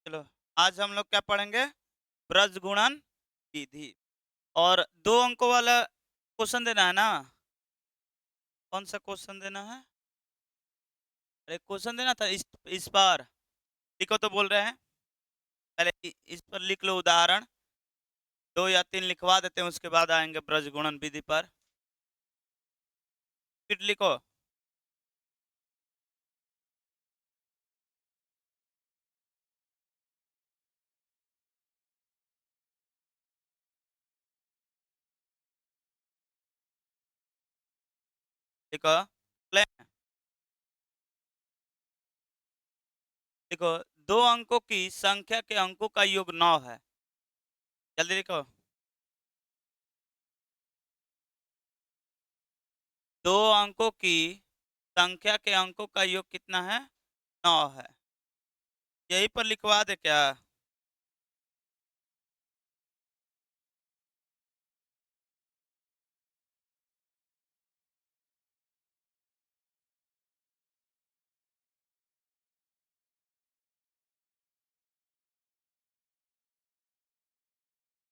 चलो, आज हम लोग क्या पढ़ेंगे? ब्रज गुणन विधि। और 2 अंकों वाला क्वेश्चन देना है ना? कौन सा क्वेश्चन देना है? अरे क्वेश्चन देना था इस बार। लिखो तो बोल रहे हैं। पहले इस पर लिख लो उदाहरण। 2 या 3 लिखवा देते हैं, उसके बाद आएंगे ब्रज गुणन विधि पर। फिर लिखो। लिखो। देखो, 2 अंकों की संख्या के अंकों का योग 9 है। जल्दी लिखो। 2 अंकों की संख्या के अंकों का योग कितना है? 9 है। यही पर लिखवा दे क्या?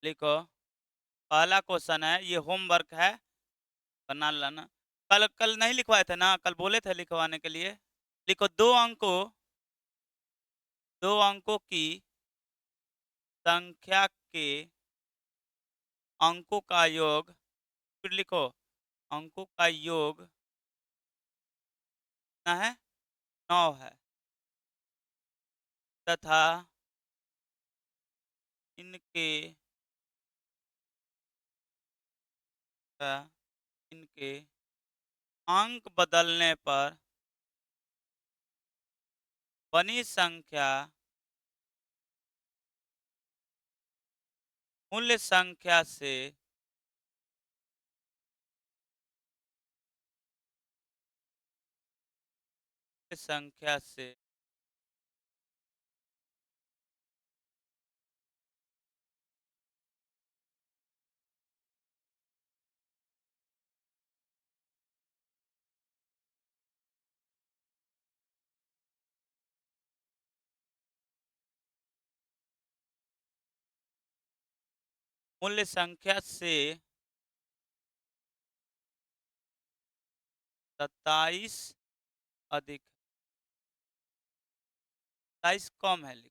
लिखो। पहला क्वेश्चन है, ये होमवर्क है, बना लेना। कल कल नहीं लिखवाए थे ना? कल बोले थे लिखवाने के लिए। लिखो, 2 अंकों की संख्या के अंकों का योग। फिर लिखो, अंकों का योग कितना है? 9 है। तथा इनके इनके अंक बदलने पर बनी संख्या मूल्य संख्या से मूल्य संख्या से 27 अधिक, 27 कम है। लिखो,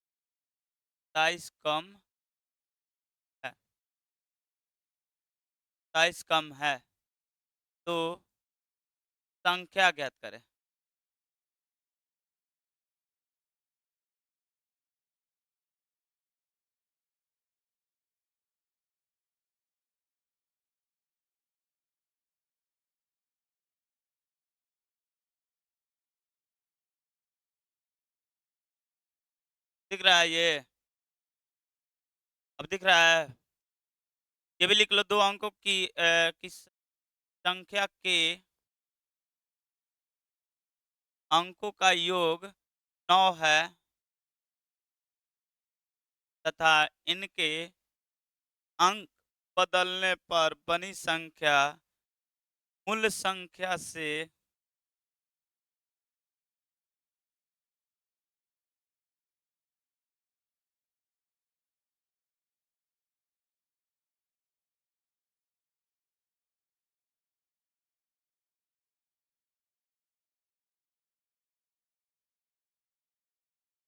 27 कम है। 27 कम है तो संख्या ज्ञात करें। दिख रहा है ये? अब दिख रहा है? ये भी लिख लो, 2 अंकों की संख्या के अंकों का योग 9 है तथा इनके अंक बदलने पर बनी संख्या मूल संख्या से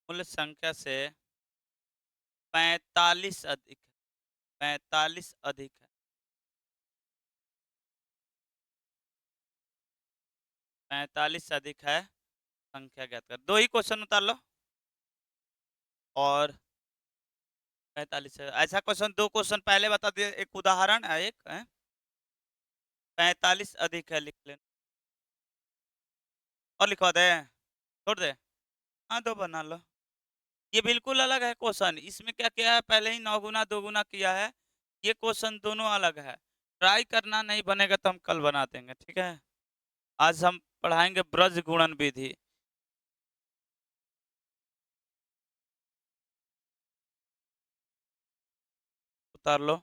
मूल संख्या से 45 अधिक है। 45 अधिक है। 45 अधिक है। संख्या ज्ञात कर। 2 ही क्वेश्चन उतार लो। और 45 है ऐसा क्वेश्चन, 2 क्वेश्चन पहले बता दिए, एक उदाहरण है, एक है। 45 अधिक है लिख लेना। और लिखवा दे? छोड़ दे? हाँ, 2 बना लो। ये बिल्कुल अलग है क्वेश्चन। इसमें क्या किया है, पहले ही 9 गुना 2 गुना किया है। ये क्वेश्चन दोनों अलग है। ट्राई करना, नहीं बनेगा तो हम कल बना देंगे, ठीक है? आज हम पढ़ाएंगे ब्रज गुणन विधि। उतार लो।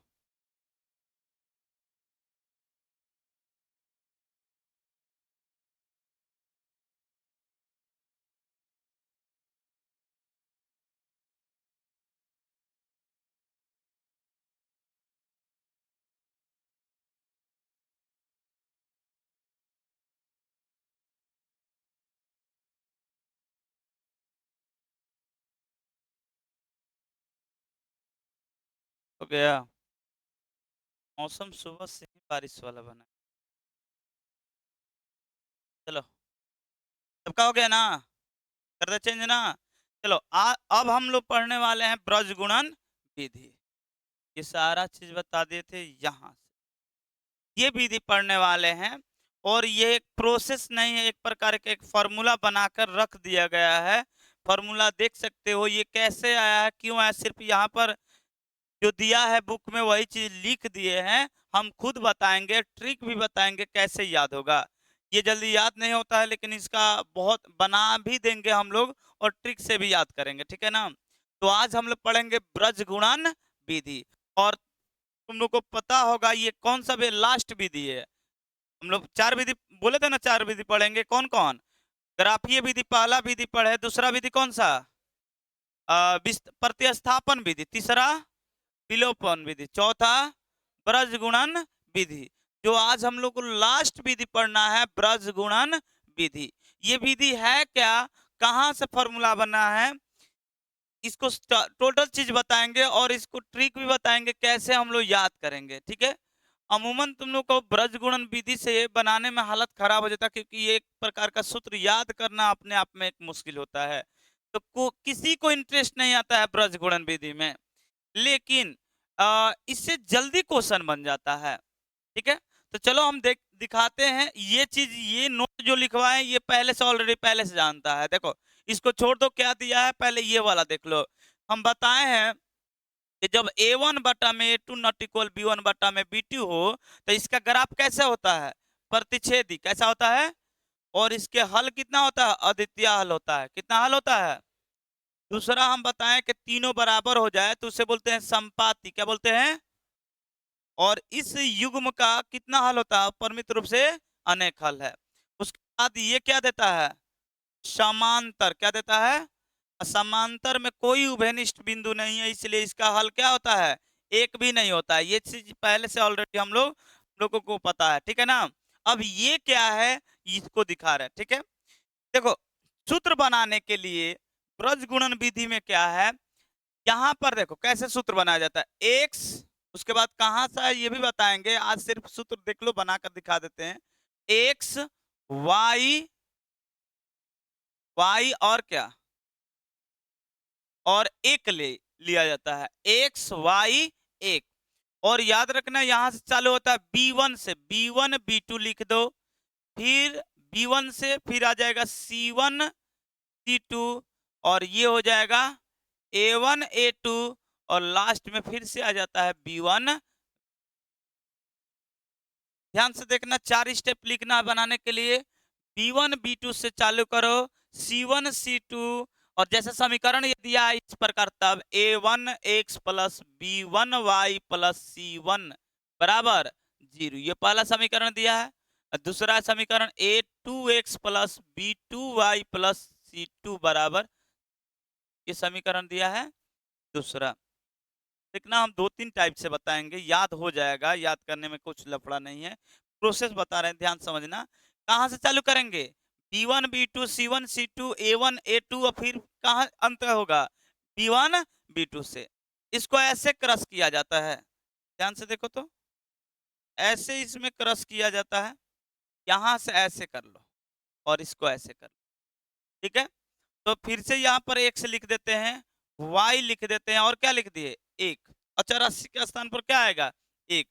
गया? मौसम सुबह से ही बारिश वाला बना है। चलो, सबका हो गया ना? कर दे चेंज ना? चलो अब हम लोग पढ़ने वाले हैं ब्रज गुणन विधि। ये सारा चीज बता दिए थे यहाँ से। ये विधि पढ़ने वाले हैं और ये एक प्रोसेस नहीं है, एक प्रकार का एक फॉर्मूला बनाकर रख दिया गया है। फॉर्मूला देख सकते हो ये कैसे आया है, क्यों आया, सिर्फ यहाँ पर जो दिया है बुक में वही चीज लिख दिए हैं। हम खुद बताएंगे, ट्रिक भी बताएंगे कैसे याद होगा। ये जल्दी याद नहीं होता है, लेकिन इसका बहुत बना भी देंगे हम लोग और ट्रिक से भी याद करेंगे, ठीक है ना? तो आज हम लोग पढ़ेंगे ब्रज गुणन विधि। और तुम लोग को पता होगा ये कौन सा भी लास्ट विधि है। हम लोग 4 विधि बोले थे ना, 4 विधि पढ़ेंगे। कौन कौन? ग्राफीय विधि पहला विधि पढ़े, दूसरा विधि कौन सा? प्रतिस्थापन विधि, तीसरा विलोपन विधि, चौथा ब्रज गुणन विधि। जो आज हम लोग को लास्ट विधि पढ़ना है ब्रज गुणन विधि। ये विधि है क्या, कहां से फॉर्मूला बना है, इसको टोटल चीज बताएंगे और इसको ट्रिक भी बताएंगे कैसे हम लोग याद करेंगे, ठीक है? अमूमन तुम लोग को ब्रज गुणन विधि से बनाने में हालत खराब हो जाता है, क्योंकि ये एक प्रकार का सूत्र याद करना अपने आप में एक मुश्किल होता है। तो किसी को इंटरेस्ट नहीं आता है ब्रज गुणन विधि में, लेकिन इससे जल्दी क्वेश्चन बन जाता है, ठीक है? तो चलो हम दिखाते हैं। ये चीज, ये नोट जो लिखवाए ये पहले से ऑलरेडी पहले से जानता है। देखो, इसको छोड़ दो, क्या दिया है पहले ये वाला देख लो। हम बताए हैं कि जब a1 बटा में a2 नॉट इक्वल b1 बटा में b2 हो तो इसका ग्राफ कैसा होता है? प्रतिच्छेदी। कैसा होता है? और इसके हल कितना होता है? अद्वितीय हल होता है। कितना हल होता है? दूसरा हम बताएं कि तीनों बराबर हो जाए तो उसे बोलते हैं संपाती। क्या बोलते हैं? और इस युग्म का कितना हल होता है? परिमित रूप से अनेक हल है। उसके बाद ये क्या देता है? समांतर। क्या देता है? समांतर में कोई उभयनिष्ठ बिंदु नहीं है, इसलिए इसका हल क्या होता है? एक भी नहीं होता है। ये चीज पहले से ऑलरेडी हम लोगों को पता है, ठीक है ना? अब ये क्या है, इसको दिखा रहे हैं, ठीक है? देखो, सूत्र बनाने के लिए ब्रज गुणन विधि में क्या है, यहाँ पर देखो कैसे सूत्र बनाया जाता है। एक्स, उसके बाद कहां से है ये भी बताएंगे। आज सिर्फ सूत्र देख लो, बनाकर दिखा देते हैं। एक्स वाई, वाई और क्या, और एक लिया जाता है। एक्स वाई एक। और याद रखना यहां से चालू होता है B1 से, B1 B2 लिख दो। फिर B1 से फिर आ जाएगा C1 C2, और ये हो जाएगा A1 A2, और लास्ट में फिर से आ जाता है B1। ध्यान से देखना, 4 स्टेप लिखना है बनाने के लिए। B1 B2 से चालू करो, C1 C2, और जैसे समीकरण ये दिया है इस प्रकार, तब A1 x plus B1 y plus C1 बराबर 0। ये पहला समीकरण दिया है। दूसरा समीकरण A2 x plus B2 y plus C2 बराबर, ये समीकरण दिया है दूसरा। देखना, हम 2-3 टाइप से बताएंगे, याद हो जाएगा, याद करने में कुछ लफड़ा नहीं है। प्रोसेस बता रहे हैं, ध्यान समझना। कहां से चालू करेंगे? B1 B2 C1 C2 A1 A2, और फिर कहां अंत होगा? B1 B2 से। इसको ऐसे क्रश किया जाता है, ध्यान से देखो तो, ऐसे इसमें क्रश किया जाता है। यहां से ऐसे कर लो और इसको ऐसे कर लो, ठीक है? तो फिर से यहाँ पर x लिख देते हैं, y लिख देते हैं, और क्या लिख दिए? 1। अच्छा, राशि के स्थान पर क्या आएगा? 1।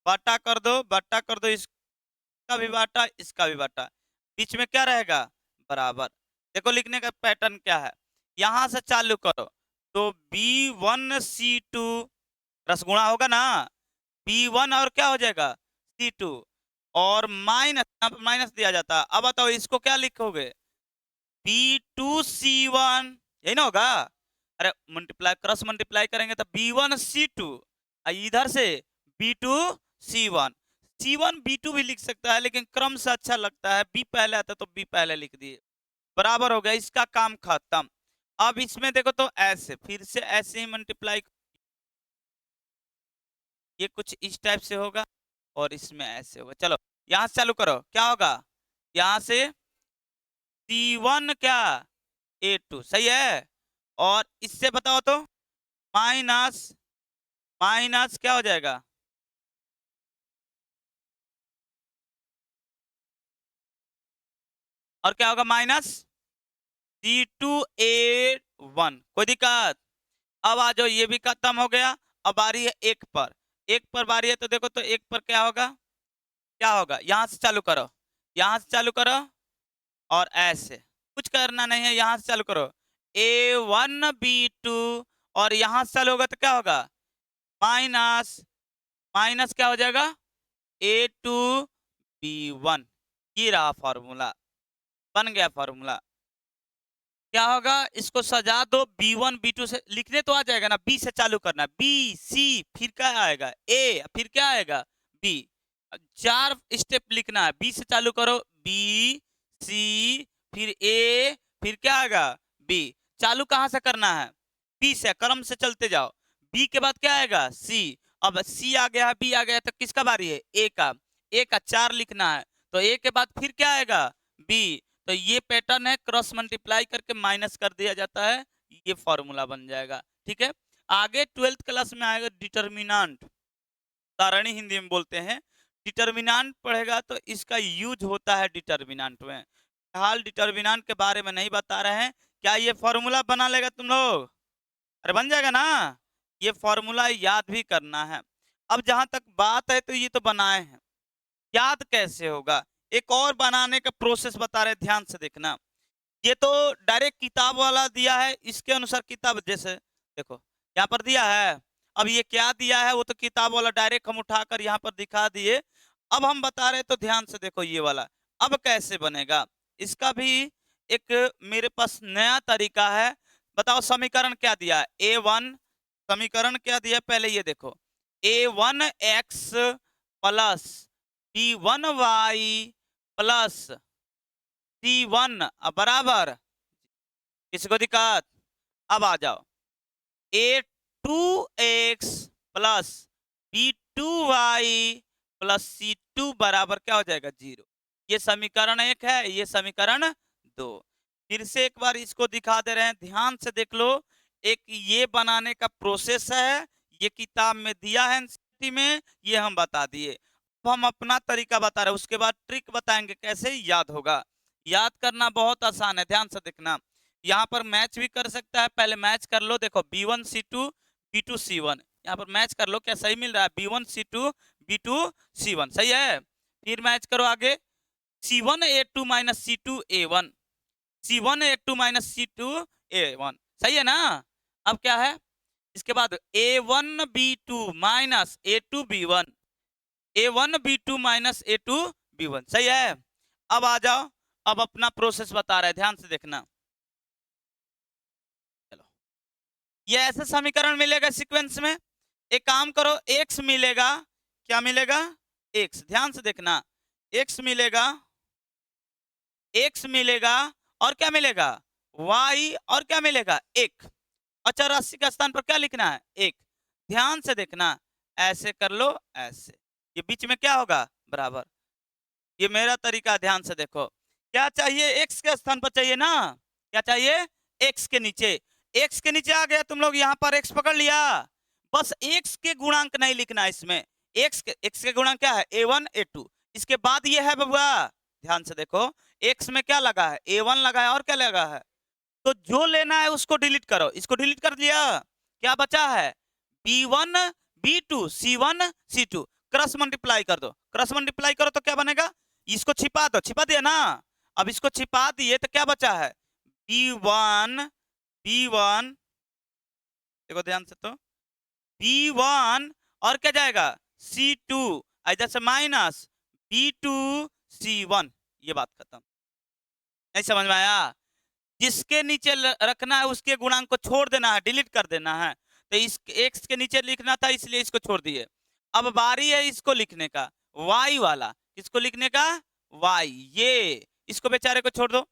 बाटा कर दो, बाटा कर दो, इसका भी बाटा, इसका भी बाटा, बीच में क्या रहेगा? बराबर। देखो लिखने का पैटर्न क्या है, यहां से चालू करो तो B1 C2 रसगुणा होगा ना, B1 और क्या हो जाएगा? C2, और माइनस, यहाँ पर माइनस दिया जाता है। अब बताओ इसको क्या लिखोगे? B2C1, यही ना होगा? अरे मल्टीप्लाई, क्रॉस मल्टीप्लाई करेंगे तो B1C2, इधर से B2C1। C1 B2 भी लिख सकता है, लेकिन क्रम से अच्छा लगता है, B पहले आता है तो B पहले लिख दिए, बराबर हो गया, इसका काम खत्म। अब इसमें देखो तो ऐसे, फिर से ऐसे ही मल्टीप्लाई, ये कुछ इस टाइप से होगा और इसमें ऐसे होगा। चलो यहां से चालू करो, क्या होगा? यहां से C1 क्या? A2, सही है। और इससे बताओ तो माइनस माइनस क्या हो जाएगा, और क्या होगा माइनस C2A1। कोई दिक्कत? अब आ जाओ, ये भी खत्म हो गया। अब बारी है एक पर, एक पर बारी है, तो देखो तो एक पर क्या होगा, क्या होगा, यहां से चालू करो, यहां से चालू करो, और ऐसे कुछ करना नहीं है, यहां से चालू करो A1B2, और यहां से चालू होगा तो क्या होगा, माइनस, माइनस क्या हो जाएगा A2B1। ये रहा फॉर्मूला, बन गया फॉर्मूला। क्या होगा, इसको सजा दो, B1 B2 से लिखने तो आ जाएगा ना, बी से चालू करना, बी सी, फिर क्या आएगा ए, फिर क्या आएगा बी, 4 स्टेप लिखना है, बी से चालू करो, बी सी, फिर ए, फिर क्या आएगा बी। चालू कहां से करना है, बी से, क्रम से चलते जाओ, बी के बाद क्या आएगा सी। अब सी आ गया, बी आ गया, तो किसका बारी है ए का, ए का 4 लिखना है, तो ए के बाद फिर क्या आएगा बी। तो ये पैटर्न है, क्रॉस मल्टीप्लाई करके माइनस कर दिया जाता है, ये फॉर्मूला बन जाएगा। ठीक है, आगे 12th क्लास में आएगा डिटर्मिनेंट, सारणी हिंदी में बोलते हैं। डिटर्मिनेंट पढ़ेगा तो इसका यूज होता है डिटर्मिनेंट में। हाल डिटर्मिनेंट के बारे में नहीं बता रहे हैं, क्या ये फॉर्मूला बना लेगा तुम लोग, अरे बन जाएगा ना, ये फॉर्मूला याद भी करना है। अब जहां तक बात है, तो ये तो बनाए हैं, याद कैसे होगा, एक और बनाने का प्रोसेस बता रहे, ध्यान से देखना। ये तो डायरेक्ट किताब वाला दिया है, इसके अनुसार किताब, जैसे देखो यहाँ पर दिया है, अब ये क्या दिया है वो तो किताब वाला डायरेक्ट हम उठाकर यहाँ पर दिखा दिए। अब हम बता रहे तो ध्यान से देखो ये वाला, अब कैसे बनेगा, इसका भी एक मेरे पास नया तरीका है। बताओ समीकरण क्या दिया है, A1, समीकरण क्या दिया पहले ये देखो, A1x plus B1y plus C1 बराबर, किसी को दिक्कत? अब आ जाओ, A2x plus B2y plus C2 बराबर क्या हो जाएगा 0। ये समीकरण 1 है, ये समीकरण 2। फिर से एक बार इसको दिखा दे रहे हैं, ध्यान से देख लो। एक ये बनाने का प्रोसेस है, ये किताब में दिया है एनसीईआरटी में, ये हम बता दिए। अब हम अपना तरीका बता रहे हैं, उसके बाद ट्रिक बताएंगे कैसे याद होगा। याद करना बहुत आसान है, ध्यान से देखना। यहाँ पर मैच भी कर सकता है, पहले मैच कर लो, देखो B1 C2 B2 C1, यहाँ पर मैच कर लो, क्या सही मिल रहा है, B1 C2 B2 C1 सही है। फिर मैच करो आगे, C1A2 minus C2A1, C1A2 minus C2A1 सही है ना। अब क्या है, इसके बाद A1B2 minus A2B1, A1B2 minus A2B1 सही है। अब आ जाओ, अब अपना प्रोसेस बता रहे हैं, ध्यान से देखना। चलो, ये ऐसे समीकरण मिलेगा सीक्वेंस में, एक काम करो, x मिलेगा, क्या मिलेगा x, ध्यान से देखना, x मिलेगा, x मिलेगा, और क्या मिलेगा y, और क्या मिलेगा एक, अच्छा राशि का स्थान पर क्या लिखना है एक, ध्यान से देखना, ऐसे कर लो ऐसे, ये बीच में क्या होगा बराबर। ये मेरा तरीका, ध्यान से देखो, क्या चाहिए x के स्थान पर चाहिए ना, क्या चाहिए x के नीचे, x के नीचे आ गया, तुम लोग यहाँ पर x पकड़ लिया, बस x के गुणांक नहीं लिखना इसमें, x के गुणांक क्या है A1 A2, इसके बाद ये है बबुआ, ध्यान से देखो, x में क्या लगा है A1 लगा है, और क्या लगा है, तो जो लेना है उसको डिलीट करो, इसको डिलीट कर दिया, क्या बचा है B1 B2 C1 C2, cross multiply कर दो, क्रॉस मल्टीप्लाई करो तो क्या बनेगा, इसको छिपा दो, छिपा दिया ना, अब इसको छिपा दिए तो क्या बचा है B1 देखो ध्यान से, तो B1 और क्या जाएगा C2, इधर से माइनस B2 C1, ये बात खत्म, नहीं समझ में आया। जिसके नीचे रखना है उसके गुणांक को छोड़ देना है, डिलीट कर देना है, तो इस x के नीचे लिखना था इसलिए इसको छोड़ दिए। अब बारी है इसको लिखने का, y वाला, किसको लिखने का y, ये इसको बेचारे को छोड़ दो,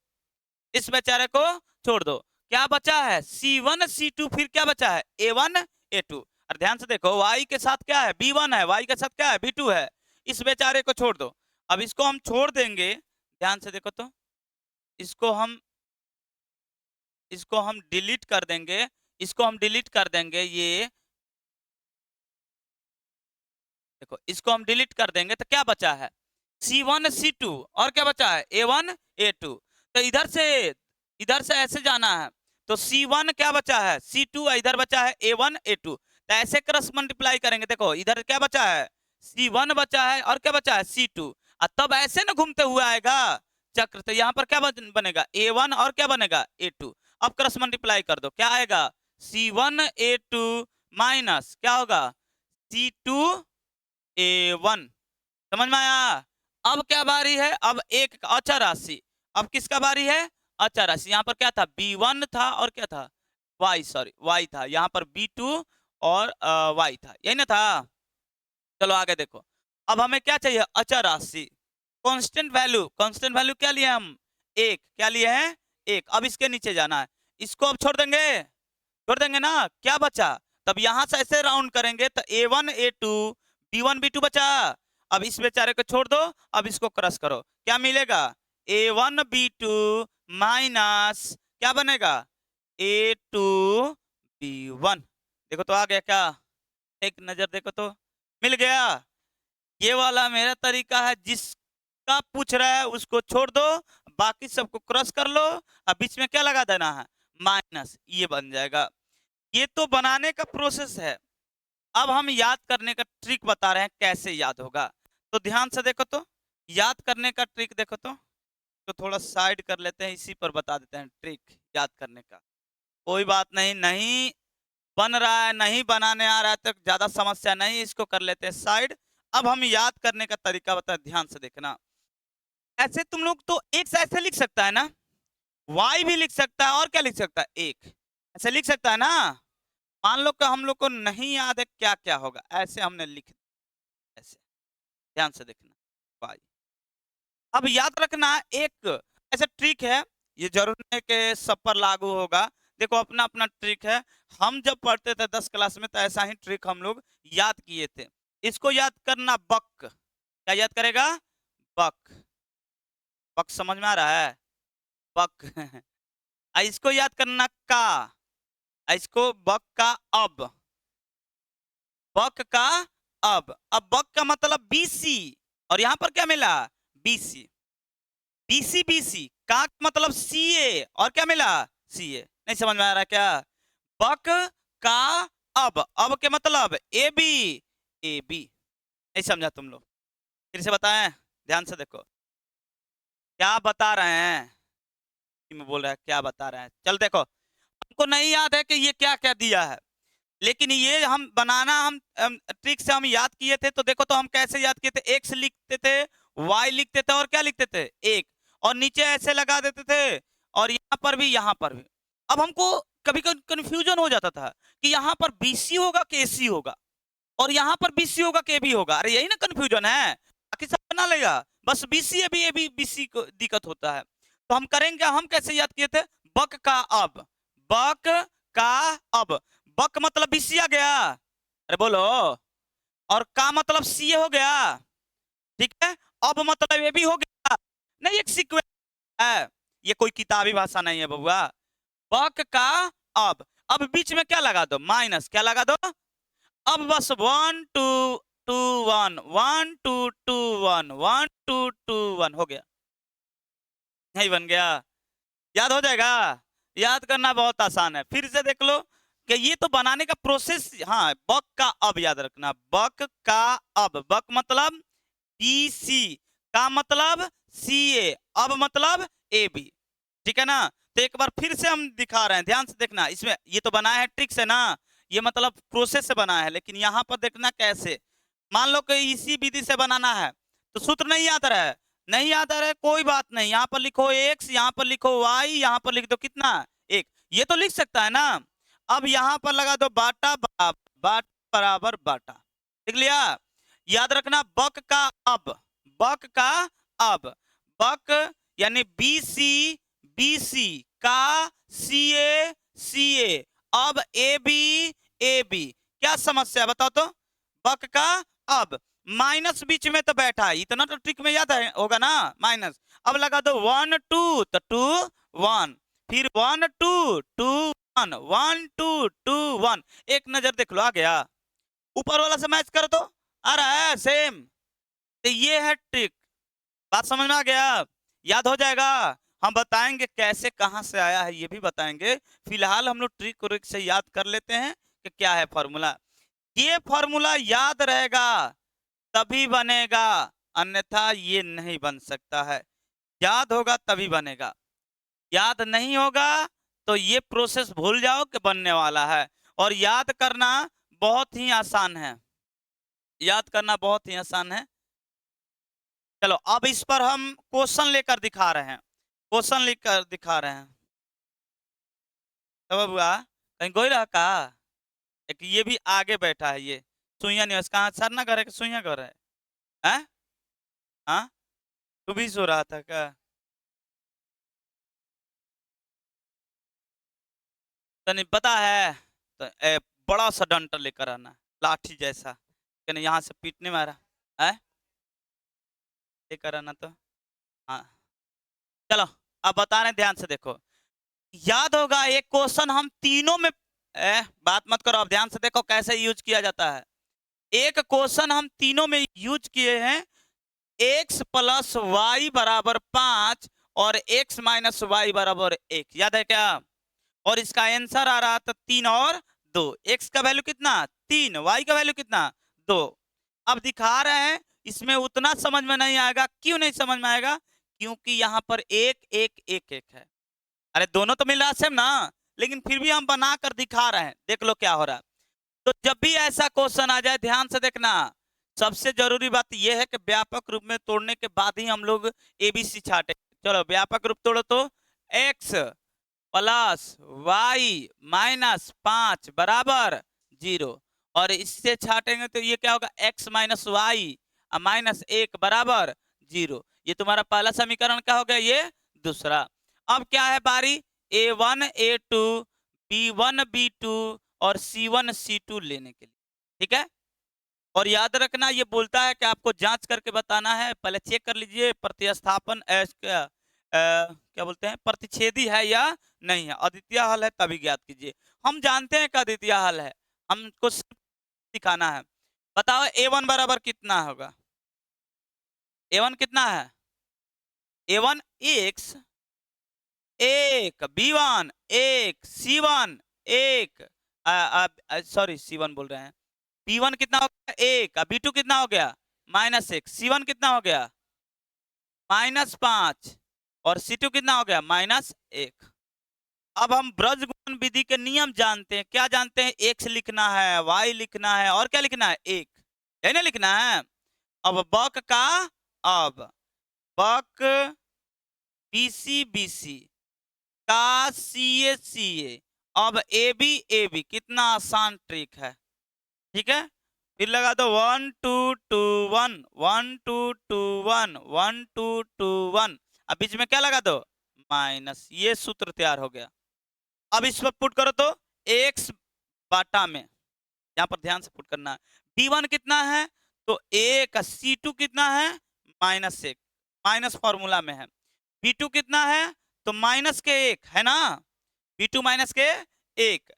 इस बेचारे को छोड़ दो, क्या बचा है C1 C2, फिर क्या बचा है A1 A2, और ध्यान से देखो y के साथ क्या है B1 है, y के साथ क्या है B2 है, इस बेचारे को छोड़ दो। अब इसको हम छोड़ देंगे, ध्यान से देखो तो, इसको हम डिलीट कर देंगे, इसको हम डिलीट कर देंगे, ये देखो इसको हम डिलीट कर देंगे तो क्या बचा है, C1 C2 और क्या बचा है A1 A2। तो इधर से ऐसे जाना है तो C1 क्या बचा है C2, इधर बचा है A1 A2। तो ऐसे क्रॉस मल्टीप्लाई करेंगे, देखो इधर क्या बचा है C1 बचा है और क्या बचा है C2, और तब ऐसे ना घूमते हुए आएगा चक्र। तो यहाँ पर क्या बनेगा A1 और क्या बनेगा A2। अब क्रॉस मल्टीप्लाई कर दो, क्या आएगा C1 A2 माइनस क्या होगा C2 A1। समझ में आया। अब क्या बारी है, अब एक अचर राशि, अब किसका बारी है अचर राशि। यहाँ पर क्या था B1 था और क्या था y था, यहाँ पर B2 और y था, यही ना था। चलो आगे देखो, अब हमें क्या चाहिए अचर राशि, कांस्टेंट वैल्यू क्या लिए हम एक, क्या लिए हैं एक। अब इसके नीचे जाना है, इसको अब छोड़ देंगे ना, क्या बचा। तब यहां से ऐसे राउंड करेंगे तो A1 A2 B1 B2 बचा। अब इस बेचारे को छोड़ दो, अब इसको क्रॉस करो, क्या मिलेगा A1 B2 माइनस क्या बनेगा A2 B1। देखो तो आ गया क्या, एक नजर देखो तो मिल गया। ये वाला मेरा तरीका है, जिसका पूछ रहा है उसको छोड़ दो, बाकी सबको क्रॉस कर लो, अब बीच में क्या लगा देना है माइनस, ये बन जाएगा। ये तो बनाने का प्रोसेस है, अब हम याद करने का ट्रिक बता रहे हैं कैसे याद होगा। तो ध्यान से देखो तो, याद करने का ट्रिक देखो तो थोड़ा साइड कर लेते हैं, इसी पर बता देते हैं ट्रिक याद करने का। कोई बात नहीं, नहीं बन रहा है नहीं बनाने आ रहा है तो ज्यादा समस्या नहीं, इसको कर लेते हैं साइड। अब हम याद करने का तरीका बता, ध्यान से देखना। ऐसे तुम लोग तो एक से ऐसे लिख सकता है ना, y भी लिख सकता है और क्या लिख सकता है एक, ऐसे लिख सकता है ना। मान लो कि हम लोग को नहीं याद है क्या क्या होगा, ऐसे हमने लिख ऐसे, ध्यान से देखना y। अब याद रखना एक ऐसा ट्रिक है, ये जरूर नहीं कि सब पर लागू होगा, देखो अपना अपना ट्रिक है। हम जब पढ़ते थे 10 क्लास में तो ऐसा ही ट्रिक हम लोग याद किए थे। इसको याद करना बक, क्या याद करेगा बक, बक समझ में आ रहा है बक इसको याद करना का, इसको बक का अब, बक का अब बक का मतलब BC, और यहाँ पर क्या मिला BC, BC का मतलब CA और क्या मिला CA। नहीं समझ में आ रहा क्या, बक का अब के मतलब AB नहीं समझा तुम लोग, फिर से बताएं ध्यान से देखो क्या बता रहे हैं, में बोल रहा है क्या बता रहे हैं। चल देखो हमको नहीं याद है कि ये क्या क्या दिया है, लेकिन ये हम बनाना हम ट्रिक से हम याद किए थे। तो देखो तो हम कैसे याद किए थे, x लिखते थे y लिखते थे और क्या लिखते थे एक, और नीचे ऐसे लगा देते थे, और यहाँ पर भी यहाँ पर भी। अब हमको कभी कभी कंफ्यूजन हो जाता था कि यहाँ पर BC होगा कि AC होगा, और यहाँ पर BC होगा कि AB होगा। अरे यही ना कंफ्यूजन है, बाकी सब बना लेगा, बस BC AB BC को दिक्कत होता है। तो हम करेंगे, हम कैसे याद किए थे बक का अब, बक का अब, बक मतलब BC आ गया, अरे बोलो, और का मतलब CA हो गया, ठीक है, अब मतलब AB हो गया। नहीं एक सीक्वेंस है, ये कोई किताबी भाषा नहीं है बबुआ। बक का अब बीच में क्या लगा दो माइनस, क्या लगा दो, अब बस 1 2 2 1 1 2 2 1 1 2 2 1 हो गया, नहीं बन गया, याद हो जाएगा। याद करना बहुत आसान है, फिर से देख लो कि ये तो बनाने का प्रोसेस। हाँ बक का अब याद रखना, बक का अब, बक मतलब BC, का मतलब CA, अब मतलब AB, ठीक है ना। तो एक बार फिर से हम दिखा रहे हैं, ध्यान से देखना, इसमें ये तो बनाया है ट्रिक से ना, ये मतलब प्रोसेस से बना है, लेकिन यहाँ पर देखना कैसे। मान लो कि इसी विधि से बनाना है तो सूत्र नहीं याद रहा है, नहीं याद आ रहा है कोई बात नहीं, यहाँ पर लिखो x, यहाँ पर लिखो y, यहाँ पर लिख दो कितना एक, ये तो लिख सकता है ना। अब यहाँ पर लगा दो बाटा बराबर बाटा, लिख लिया। याद रखना बक का अब, बक का अब, बक यानी BC का CA अब AB, क्या समस्या बताओ तो, बक का अब माइनस बीच में तो बैठा है, इतना तो ट्रिक में याद है होगा ना माइनस। अब लगा दो 1 2 तो 2 1, फिर 1 2 2 1 1 2 2 1, एक नजर देख लो आ गया, ऊपर वाला से मैच कर दो, आ रहा है सेम। तो ये है ट्रिक, बात समझ में आ गया, याद हो जाएगा। हम बताएंगे कैसे कहां से आया है ये भी बताएंगे, फिलहाल हम लोग ट्रिक व्रिक से याद कर लेते हैं कि क्या है फॉर्मूला। ये फॉर्मूला याद रहेगा तभी बनेगा, अन्यथा ये नहीं बन सकता है। याद होगा तभी बनेगा, याद नहीं होगा तो ये प्रोसेस भूल जाओ कि बनने वाला है। और याद करना बहुत ही आसान है, याद करना बहुत ही आसान है। चलो अब इस पर हम क्वेश्चन लेकर दिखा रहे हैं, क्वेश्चन लेकर दिखा रहे हैं। तब बुआ कहीं गोई रहा का, एक ये भी आगे बैठा है, ये सुइया नहीं कहाँ सर ना करे सुइया कर है, हैं? हाँ तू भी सो रहा था क्या? तो नहीं पता है तो बड़ा सा डंडा लेकर आना, लाठी जैसा, कहने यहाँ से पीटने मारा है, लेकर आना तो। हाँ चलो अब बता रहे हैं, ध्यान से देखो। याद होगा एक क्वेश्चन हम तीनों में, बात मत करो, अब ध्यान से देखो कैसे यूज किया जाता है। एक क्वेश्चन हम तीनों में यूज किए हैं, x प्लस वाई बराबर 5 और x माइनस वाई बराबर 1, याद है क्या? और इसका आंसर आ रहा था 3 और 2, x का वैल्यू कितना 3, y का वैल्यू कितना 2। अब दिखा रहे हैं, इसमें उतना समझ में नहीं आएगा, क्यों नहीं समझ में आएगा? क्योंकि यहाँ पर एक एक एक एक है, अरे दोनों तो मिल रहा है सेम ना, लेकिन फिर भी हम बना कर दिखा रहे हैं, देख लो क्या हो रहा है। तो जब भी ऐसा क्वेश्चन आ जाए ध्यान से देखना, सबसे जरूरी बात यह है कि व्यापक रूप में तोड़ने के बाद ही हम लोग एबीसी छाटे। चलो व्यापक रूप तोड़ो तो x प्लस वाई माइनस 5 बराबर 0, और इससे छाटेंगे तो ये क्या होगा x माइनस वाई माइनस 1 बराबर 0। ये तुम्हारा पहला समीकरण क्या हो गया, ये दूसरा। अब क्या है बारी a1 a2 b1 b2 और c1 c2 लेने के लिए, ठीक है। और याद रखना ये बोलता है कि आपको जांच करके बताना है, पहले चेक कर लीजिए प्रतिस्थापन क्या बोलते हैं प्रतिच्छेदी है या नहीं है, अद्वितीय हल है तभी ज्ञात कीजिए। हम जानते हैं कि अद्वितीय हल है, हमको सिर्फ दिखाना है। बताओ a1 बराबर कितना होगा, a1 कितना है, a1 x 1 b1 1 c1 1, sorry c1 बोल रहे हैं, b1 कितना हो गया 1, b2 कितना हो गया -1, c1 कितना हो गया -5 और c2 कितना हो गया -1। अब हम ब्रजगुणन विधि के नियम जानते हैं, क्या जानते हैं, x लिखना है y लिखना है और क्या लिखना है 1, है ना लिखना है। अब बक का, अब बक बीसी बीसी का सीए सीए, अब एबी एबी, कितना आसान ट्रिक है, ठीक है। फिर लगा दो 1 2 2 1 1 2 2 1 1 2 2 1, अब बीच में क्या लगा दो माइनस, ये सूत्र तैयार हो गया। अब इस पर पुट करो तो x बाटा में, यहाँ पर ध्यान से पुट करना है, b1 कितना है तो 1, c2 कितना है -1, माइनस फॉर्मूला में है, b2 कितना है तो माइनस के 1 है ना, b2 माइनस के 1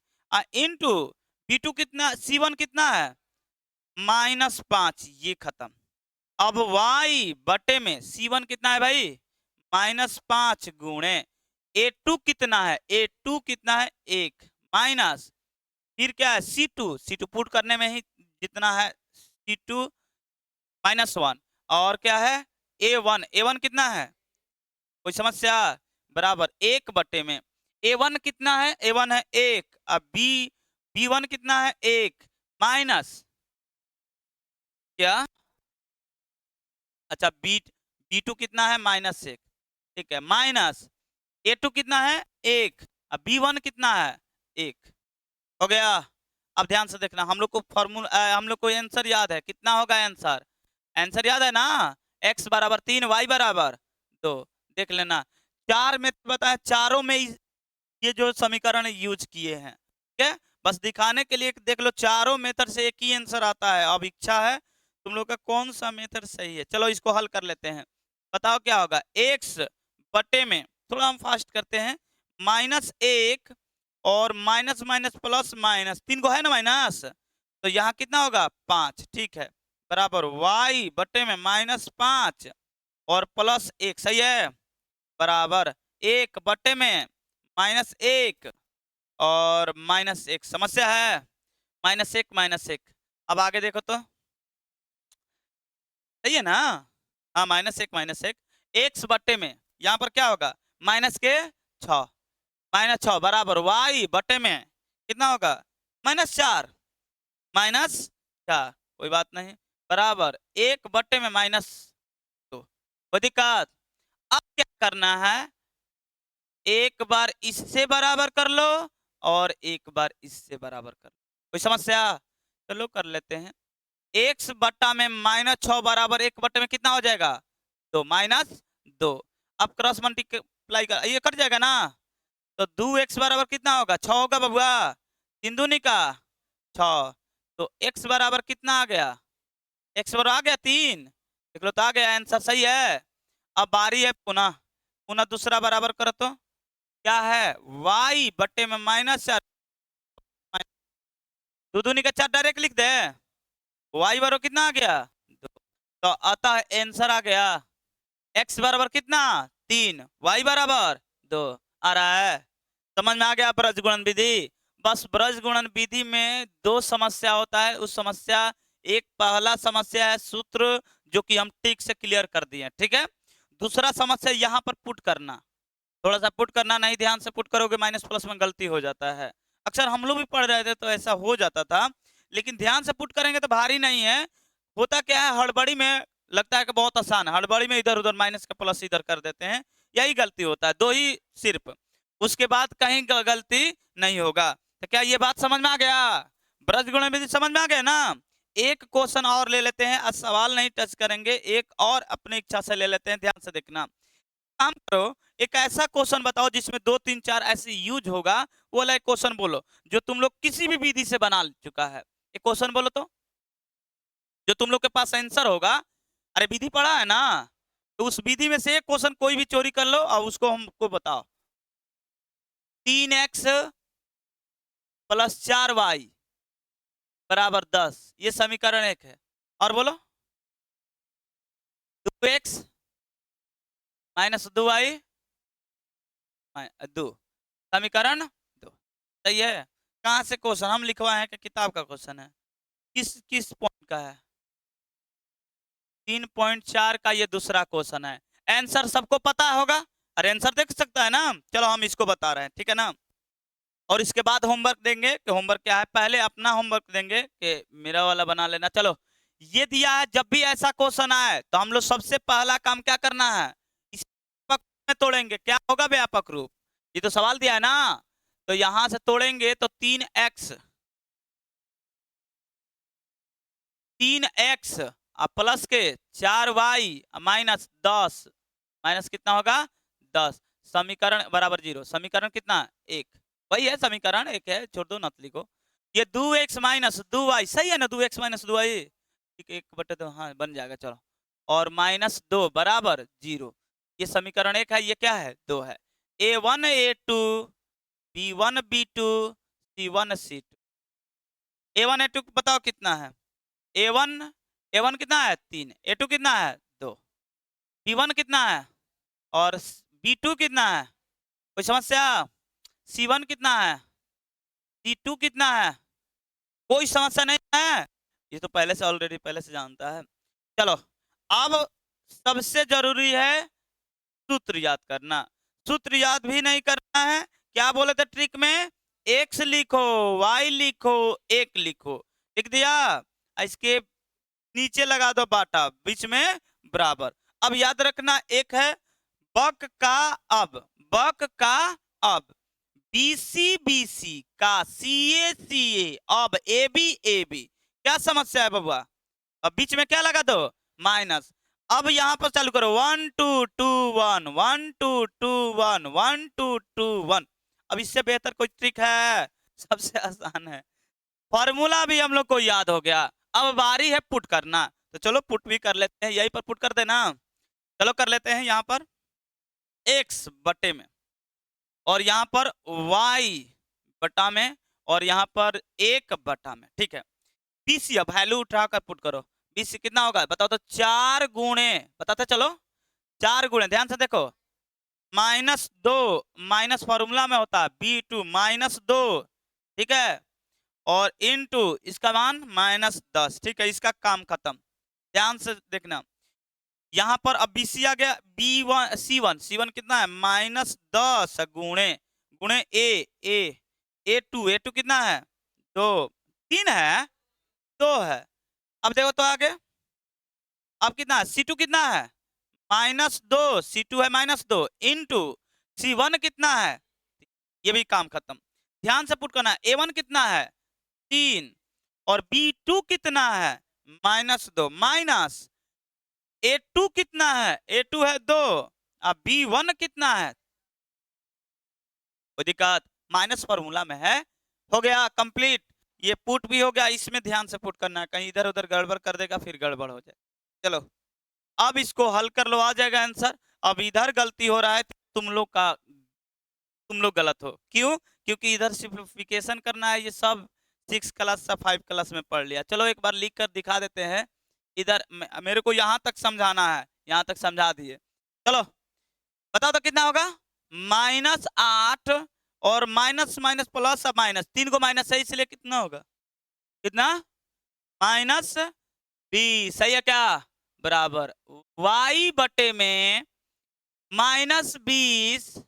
इंटू b2 कितना, c1 कितना है -5, ये खत्म। अब y बटे में c1 कितना है भाई -5 गुणे a2 कितना है, a2 कितना है 1 माइनस, फिर क्या है c2 पुट करने में ही जितना है c2 -1, और क्या है a1 कितना है, कोई समस्या, बराबर 1 बटे में a1 कितना है, a1 है 1, अब b1 कितना है 1 माइनस क्या, अच्छा b2 कितना है -1, ठीक है, माइनस a2 कितना है 1, अब b1 कितना है 1, हो गया। अब ध्यान से देखना, हम लोग को फॉर्मूला, हम लोग को आंसर याद है, कितना होगा आंसर, आंसर याद है ना, x बराबर 3 y बराबर 2, देख लेना। चार में बताया, चारों में ये जो समीकरण यूज किए हैं, ठीक है, बस दिखाने के लिए देख लो, चारों मेथड से एक ही आंसर आता है। अब इच्छा है तुम लोग का कौन सा मेथड सही है, चलो इसको हल कर लेते हैं। बताओ क्या होगा, x बटे में, थोड़ा हम फास्ट करते हैं, -1 और माइनस माइनस प्लस माइनस, 3 को है ना माइनस, तो यहाँ कितना होगा 5, ठीक है, बराबर y बटे में -5 और +1, सही है, बराबर 1 बटे में -1 और -1, समस्या है, -1 अब आगे देखो तो सही है ना। हाँ, -1 एक्स बटे में यहाँ पर क्या होगा, -6 -6 बराबर y बटे में कितना होगा, -4 -4, कोई बात नहीं, बराबर 1 बटे में -2, कोई दिक्कत। अब क्या करना है, एक बार इससे बराबर कर लो और एक बार इससे बराबर कर लो, कोई समस्या, चलो कर लेते हैं। x बट्टा में -6 बराबर 1 बट्टे में कितना हो जाएगा, 2 -2। अब क्रॉस मल्टीप्लाई कर, ये कट जाएगा ना, तो 2x बराबर कितना होगा, 6 होगा बबुआ, 3 दूनी का 6, तो x बराबर कितना आ गया, x बराबर आ गया 3, देख लो तो आ गया आंसर, सही है। अब बारी है पुनः पुनः दूसरा बराबर करो तो क्या है, y बट्टे में -4, दो दूनी का 4 डायरेक्ट लिख दे, y बराबर कितना आ गया 2, तो अतः आंसर आ गया x बराबर कितना 3, y बराबर 2 आ रहा है। समझ में आ गया ब्रज गुणन विधि। बस ब्रज गुणन विधि में 2 समस्या होता है, उस समस्या, एक पहला समस्या है सूत्र जो कि हम ठीक से क्लियर कर दिए, ठीक है। दूसरा समस्या यहाँ पर पुट करना, थोड़ा सा पुट करना, नहीं ध्यान से पुट करोगे माइनस प्लस में गलती हो जाता है, अक्सर हम लोग भी पढ़ रहे थे तो ऐसा हो जाता था, लेकिन ध्यान से पुट करेंगे तो भारी नहीं है। होता क्या है, हड़बड़ी में लगता है कि बहुत आसान है, हड़बड़ी में इधर उधर माइनस का प्लस इधर कर देते हैं, यही गलती होता है, 2 ही सिर्फ, उसके बाद कहीं गलती नहीं होगा। तो क्या ये बात समझ में आ गया, ब्रज गुणन विधि समझ में आ गया ना। एक क्वेश्चन और ले लेते हैं, आज सवाल नहीं टच करेंगे, एक और अपनी इच्छा से ले लेते हैं, ध्यान से देखना। काम करो, एक ऐसा क्वेश्चन बताओ जिसमें 2 3 4 ऐसे यूज होगा, वो वाला एक क्वेश्चन बोलो जो तुम लोग किसी भी विधि से बना चुका है, एक क्वेश्चन बोलो तो जो तुम लोग के पास आंसर होगा। अरे विधि पढ़ा है ना, तो उस विधि में से एक क्वेश्चन कोई भी चोरी कर लो और उसको हमको बताओ। 3x + 4y बराबर 10, ये समीकरण 1 है, और बोलो 2x - 2y 2, समीकरण 2, सही है। कहाँ से क्वेश्चन हम लिखवाए हैं कि किताब का क्वेश्चन है, किस किस पॉइंट का है, 3.4 का ये दूसरा क्वेश्चन है। आंसर सबको पता होगा, अरे आंसर देख सकता है ना, चलो हम इसको बता रहे हैं, ठीक है ना। और इसके बाद होमवर्क देंगे कि होमवर्क क्या है, पहले अपना होमवर्क देंगे कि मेरा वाला बना लेना। चलो ये दिया है, जब भी ऐसा क्वेश्चन आए तो हम लोग सबसे पहला काम क्या करना है, इस में तोड़ेंगे, क्या होगा व्यापक रूप, ये तो सवाल दिया है ना, तो यहां से तोड़ेंगे तो 3x प्लस के 4y -10, माइनस कितना होगा 10, समीकरण बराबर 0, समीकरण कितना 1, वही है समीकरण 1 है, छोड़ दो, नत लिखो। ये 2x - 2y सही है ना, 2x - 2y, ठीक, 1/2, हाँ बन जाएगा, चलो, और -2 बराबर 0, ये समीकरण 1 है, ये क्या है 2 है। a1 a2 b1 b2 c1 c2, a1 a2 बताओ कितना है, ए वन कितना है 3, ए टू कितना है 2, बी1 कितना है और बी2 कितना है, कोई समस्या, सी1 कितना है, सी2 कितना है, कोई समस्या नहीं है, ये तो पहले से ऑलरेडी पहले से जानता है। चलो अब सबसे जरूरी है सूत्र याद करना, सूत्र याद भी नहीं करना है, क्या बोले थे ट्रिक में, x लिखो y लिखो 1 लिखो, लिख दिया, इसके नीचे लगा दो बाटा, बीच में बराबर। अब याद रखना एक है बक का अब, बक का अब, बीसी बीसी का सीए सीए, अब एबी एबी, क्या समस्या है बबुआ, अब बीच में क्या लगा दो माइनस। अब यहां पर चालू करो 1 2 2 1 1 2 2 1 1 2 2 1, अब इससे बेहतर कोई ट्रिक है, सबसे आसान है, फॉर्मूला भी हम लोग को याद हो गया। अब बारी है पुट करना, तो चलो पुट भी कर लेते हैं, यहीं पर पुट कर देना, चलो कर लेते हैं यहाँ पर x बटे में और यहाँ पर y बटा में और यहाँ पर 1 बटा में, ठीक है। बीसी अब वैल्यू उठाकर पुट करो, बीस से कितना होगा बताओ तो 4 गुणे, बताते चलो 4 गुणे, ध्यान से देखो, -2 माइनस फॉर्मूला में होता है B2 -2, ठीक है, और इनटू इसका मान -10, ठीक है, इसका काम खत्म। ध्यान से देखना, यहां पर अब BC आ गया, B1 C1 कितना है -10 गुणे गुणे A2 कितना है 2, 3 है 2 है। अब देखो तो आगे, अब कितना है C2 कितना है -2, C2 है -2 इंटू C1 कितना है, ये भी काम खत्म। ध्यान से पुट करना, A1 कितना है 3 और B2 कितना है -2 माइनस A2 कितना है, A2 है 2, अब B1 कितना है, कोई दिक्कत, माइनस फॉर्मूला में है, हो गया कंप्लीट। ये पुट भी हो गया, इसमें ध्यान से पुट करना है, कहीं इधर उधर गड़बड़ कर देगा फिर गड़बड़ हो जाए। चलो अब इसको हल कर लो, आ जाएगा आंसर। अब इधर गलती हो रहा है, तुम लोग गलत हो, क्यों, क्योंकि इधर सिंप्लीफिकेशन करना है, ये सब 6 क्लास से 5 क्लास में पढ़ लिया। चलो एक बार लिख कर दिखा देते हैं, इधर मेरे को यहाँ तक समझाना है, यहाँ तक समझा दिए। चलो बताओ तो कितना होगा, -8 और माइनस माइनस प्लस अब माइनस, 3 को माइनस है इसलिए कितना होगा, कितना -20, सही है क्या, बराबर y बटे में -20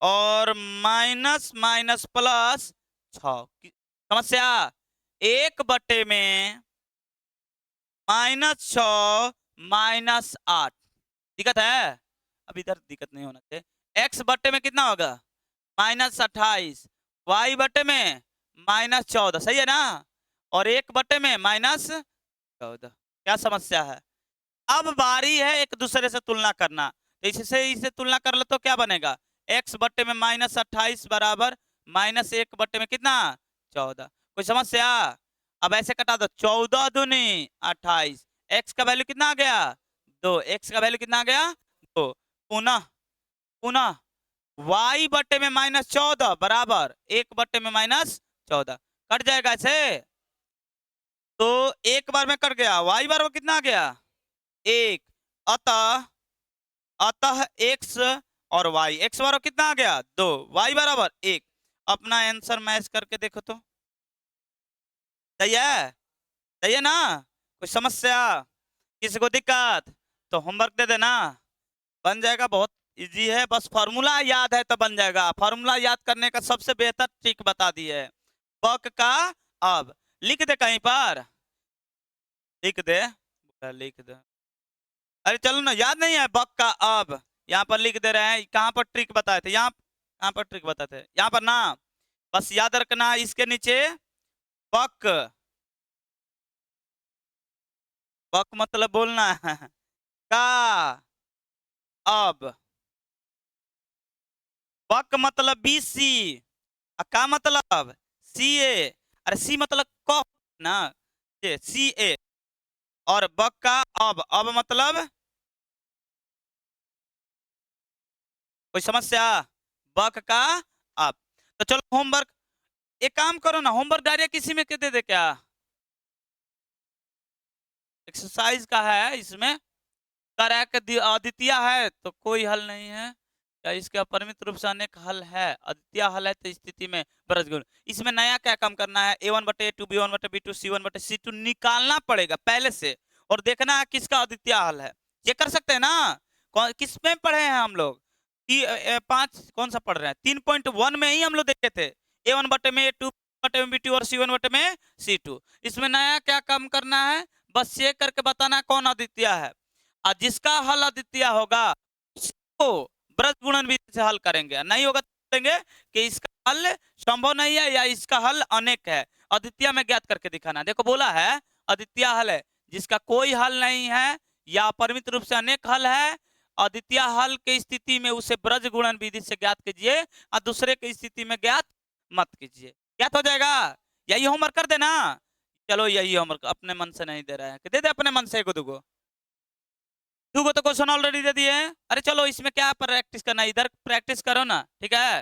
और माइनस माइनस प्लस 6, समस्या 1 बटे में -6 -8, दिक्कत है, अब इधर दिक्कत नहीं होना चाहिए। x बटे में कितना होगा -28, y बटे में -14, सही है ना, और 1 बटे में -14, क्या समस्या है। अब बारी है एक दूसरे से तुलना करना, तो इससे इसे तुलना कर लो तो क्या बनेगा, x बटे में -28 बराबर -1 बटे में कितना 14, कोई समस्या। अब ऐसे कटा दो, 14 दूनी 28, x का वैल्यू कितना आ गया 2, x का वैल्यू कितना आ गया 2, पुनः पुनः y बटे में -14 बराबर 1 बटे में -14, कट जाएगा ऐसे, तो एक बार में कट गया, y बराबर कितना आ गया 1, अतः अतः x और y, x बराबर कितना आ गया 2, y बराबर 1। अपना आंसर मैच करके देखो तो, सही है, सही है ना, कोई समस्या, किसी को दिक्कत, तो होमवर्क दे देना, बन जाएगा, बहुत इजी है, बस फॉर्मूला याद है तो बन जाएगा। फॉर्मूला याद करने का सबसे बेहतर ट्रिक बता दी है, बक का अब लिख दे, कहीं पर लिख दे, लिख दे, अरे चलो ना, याद नहीं है बक का अब, यहाँ पर लिख दे रहे हैं, कहाँ पर ट्रिक बताए थे, यहाँ कहाँ पर ट्रिक बताए थे, यहाँ पर ना, बस याद रखना इसके नीचे बक, बक मतलब बोलना है का अब, बक मतलब BC, का मतलब CA, अरे सी मतलब क ना, CA, और बक का अब मतलब, कोई समस्या, बक का अब। तो चलो होमवर्क, एक काम करो ना, होमवर्क डायरेक्ट किसी में के दे दे क्या, एक्सरसाइज का है इसमें, करैक अद्वितीय है तो कोई हल नहीं है, या इसके अपरिमित रूप से अनेक हल है, अद्वितीय हल है तो स्थिति में ब्रज गुण, इसमें नया क्या काम करना है, A1 बटे A2 B1 बटे B2 C1 बटे C2 निकालना पड़ेगा पहले से, और देखना है किसका अद्वितीय हल है, ये कर सकते हैं ना, किस में पढ़े हैं हम लोग, 5 कौन सा पढ़ रहे हैं, 3.1 में ही हम लोग देखे थे, A1 बटे में A2 बटे में B2 और C1 बटे में C2, इसमें नया क्या काम करना है, बस ये करके बताना कौन अद्वितीय है, और जिसका हल अद्वितीय होगा उसको ब्रज गुणन विधि से हल करेंगे, नहीं होगा तो करेंगे कि इसका हल संभव नहीं है या इसका हल अनेक है, अद्वितीय में ज्ञात करके दिखाना, देखो बोला है अद्वितीय हल है, जिसका कोई हल नहीं है या अपरिमित रूप से अनेक हल है, अद्वितीय हल की स्थिति में उसे ब्रज गुणन विधि से ज्ञात कीजिए और दूसरे की स्थिति में ज्ञात मत कीजिए, ज्ञात हो जाएगा, यही होमवर्क कर देना। चलो यही होमवर्क, अपने मन से नहीं दे रहा है, दे दे अपने मन से, दुगो दुगो तो क्वेश्चन ऑलरेडी दे दिए हैं, अरे चलो इसमें क्या प्रैक्टिस करना है, इधर प्रैक्टिस करो ना, ठीक है,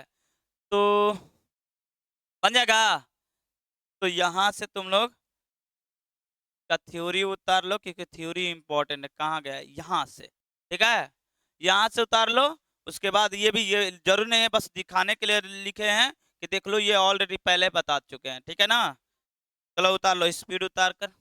तो बन जाएगा, तो यहाँ से तुम लोग का थ्योरी उतार लो, क्योंकि थ्योरी इंपॉर्टेंट है। कहाँ गया? यहाँ से, ठीक है, यहाँ से उतार लो। उसके बाद ये भी, ये जरूर नहीं है, बस दिखाने के लिए लिखे हैं कि देख लो, ये ऑलरेडी पहले बता चुके हैं, ठीक है ना। चलो उतार लो, स्पीड उतार कर।